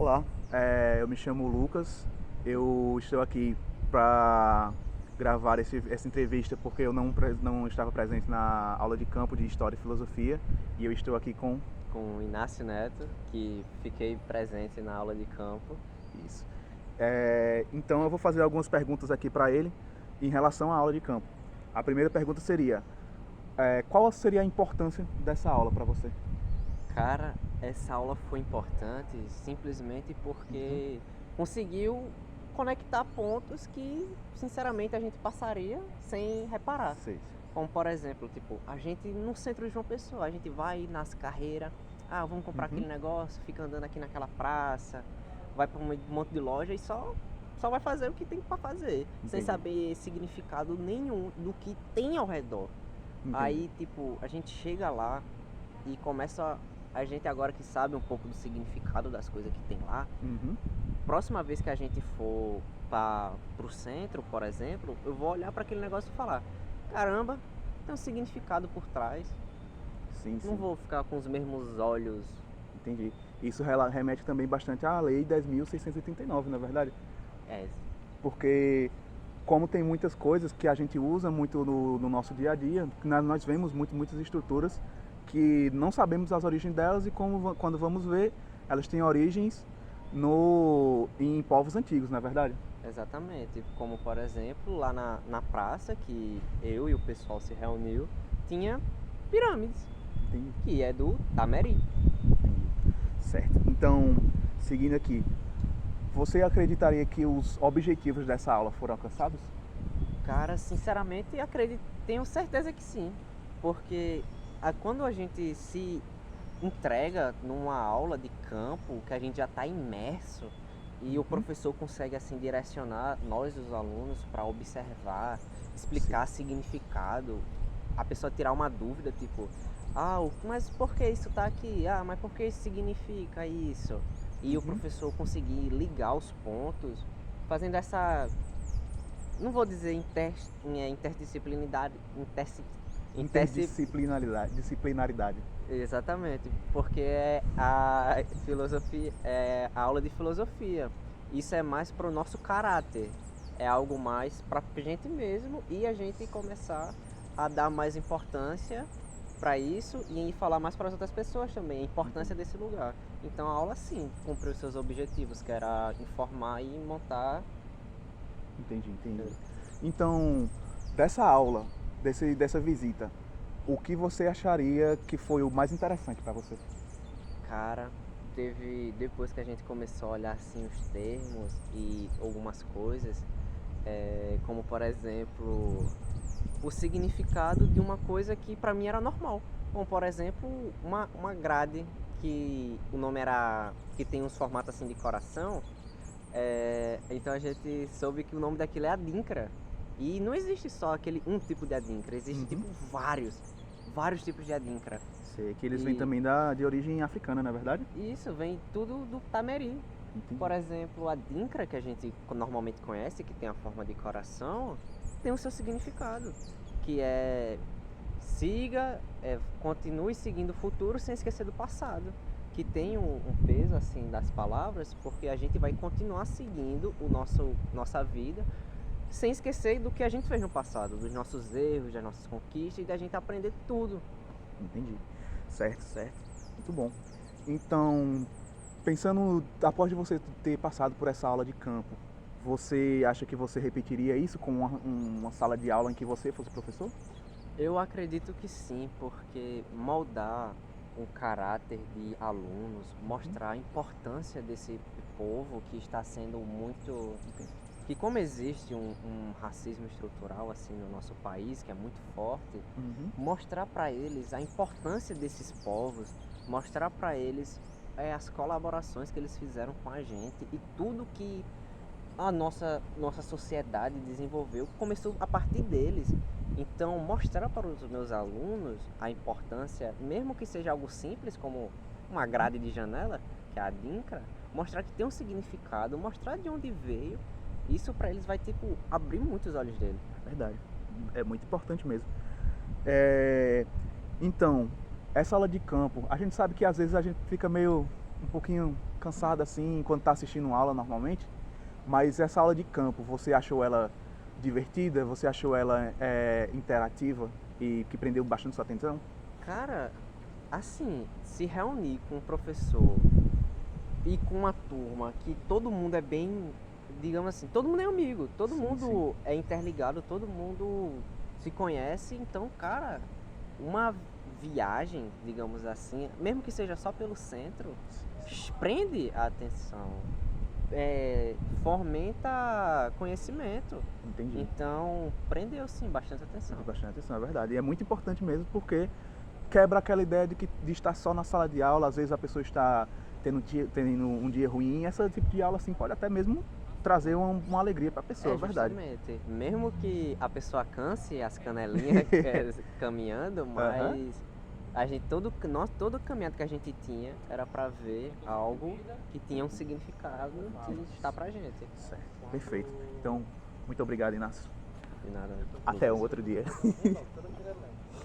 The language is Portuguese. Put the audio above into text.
Olá, eu me chamo Lucas, eu estou aqui para gravar essa entrevista porque eu não estava presente na aula de campo de História e Filosofia e eu estou aqui com Com o Inácio Neto, que fiquei presente na aula de campo. isso. Então eu vou fazer algumas perguntas aqui para ele em relação à aula de campo. A primeira pergunta seria, qual seria a importância dessa aula para você? Cara, essa aula foi importante simplesmente porque conseguiu conectar pontos que, sinceramente, a gente passaria sem reparar. Sei. Como, por exemplo, tipo, a gente no centro de João Pessoa, a gente vai nas carreiras, vamos comprar aquele negócio, fica andando aqui naquela praça, vai para um monte de loja e só vai fazer o que tem para fazer, sem Entendi. saber significado nenhum do que tem ao redor. Entendi. Aí, tipo, a gente chega lá e começa. A gente agora que sabe um pouco do significado das coisas que tem lá, Uhum. próxima vez que a gente for pro centro, por exemplo, eu vou olhar para aquele negócio e falar: caramba, tem um significado por trás. Sim, Não sim. vou ficar com os mesmos olhos. Entendi. Isso remete também bastante à Lei 10.689, não é verdade? É, Porque como tem muitas coisas que a gente usa muito no nosso dia a dia, nós vemos muitas estruturas que não sabemos as origens delas e quando vamos ver, elas têm origens em povos antigos, não é verdade? exatamente. Como, por exemplo, lá na praça que eu e o pessoal se reuniu, tinha pirâmides, Entendi. que é do Tameri. Certo. Então, seguindo aqui, você acreditaria que os objetivos dessa aula foram alcançados? Cara, sinceramente, acredito, tenho certeza que sim. Porque quando a gente se entrega numa aula de campo, que a gente já está imerso, e o professor consegue assim direcionar nós, os alunos, para observar, explicar significado, a pessoa tirar uma dúvida, tipo, mas por que isso está aqui? Mas por que isso significa isso? E o professor conseguir ligar os pontos, fazendo essa, não vou dizer interdisciplinaridade, Disciplinaridade. exatamente, porque é a filosofia, é a aula de filosofia. Isso é mais para o nosso caráter, é algo mais para a gente mesmo e a gente começar a dar mais importância para isso e falar mais para as outras pessoas também, a importância desse lugar. Então a aula sim cumpriu seus objetivos, que era informar e montar. Entendi. Então, dessa aula, dessa visita, o que você acharia que foi o mais interessante para você? Cara, depois que a gente começou a olhar assim os termos e algumas coisas, como por exemplo o significado de uma coisa que para mim era normal, como por exemplo uma grade que o nome era, que tem uns formatos assim de coração. Então a gente soube que o nome daquilo é adinkra. E não existe só aquele um tipo de adinkra, existe tipo vários tipos de adinkra. Sei que eles vêm E também de origem africana, não é verdade? isso vem tudo do Tameri. Entendi. Por exemplo, a Dinkra, que a gente normalmente conhece, que tem a forma de coração, tem o seu significado, que é continue seguindo o futuro sem esquecer do passado, que tem um peso assim das palavras, porque a gente vai continuar seguindo nossa vida sem esquecer do que a gente fez no passado, dos nossos erros, das nossas conquistas e da gente aprender tudo. Entendi. Certo. Muito bom. Então, pensando, após de você ter passado por essa aula de campo, você acha que você repetiria isso com uma sala de aula em que você fosse professor? Eu acredito que sim, porque moldar um caráter de alunos, mostrar a importância desse povo que está sendo muito. Que como existe um racismo estrutural assim no nosso país, que é muito forte, mostrar para eles a importância desses povos, mostrar para eles as colaborações que eles fizeram com a gente e tudo que a nossa sociedade desenvolveu começou a partir deles. Então, mostrar para os meus alunos a importância, mesmo que seja algo simples, como uma grade de janela, que é a Dinkra, mostrar que tem um significado, mostrar de onde veio, isso para eles vai, tipo, abrir muito os olhos deles. Verdade. É muito importante mesmo. Então, essa aula de campo, a gente sabe que às vezes a gente fica meio um pouquinho cansado assim quando está assistindo uma aula normalmente, mas essa aula de campo, você achou ela divertida? Você achou ela interativa e que prendeu bastante sua atenção? Cara, assim, se reunir com o professor e com uma turma que todo mundo é bem, digamos assim, todo mundo é amigo, todo Sim, mundo sim. é interligado, todo mundo se conhece, então, cara, uma viagem, digamos assim, mesmo que seja só pelo centro, prende a atenção, fomenta conhecimento. Entendi. Então, prendeu sim bastante atenção. Prende bastante atenção, é verdade. E é muito importante mesmo porque quebra aquela ideia de estar só na sala de aula, às vezes a pessoa está tendo um dia ruim, esse tipo de aula assim pode até mesmo trazer uma alegria para a pessoa, é verdade. Justamente. Mesmo que a pessoa canse as canelinhas caminhando, Aham. mas toda caminhada que a gente tinha era para ver algo que tinha um significado que está pra gente. Certo, perfeito. Então, muito obrigado, Inácio. De nada. Até um Lucas. outro dia.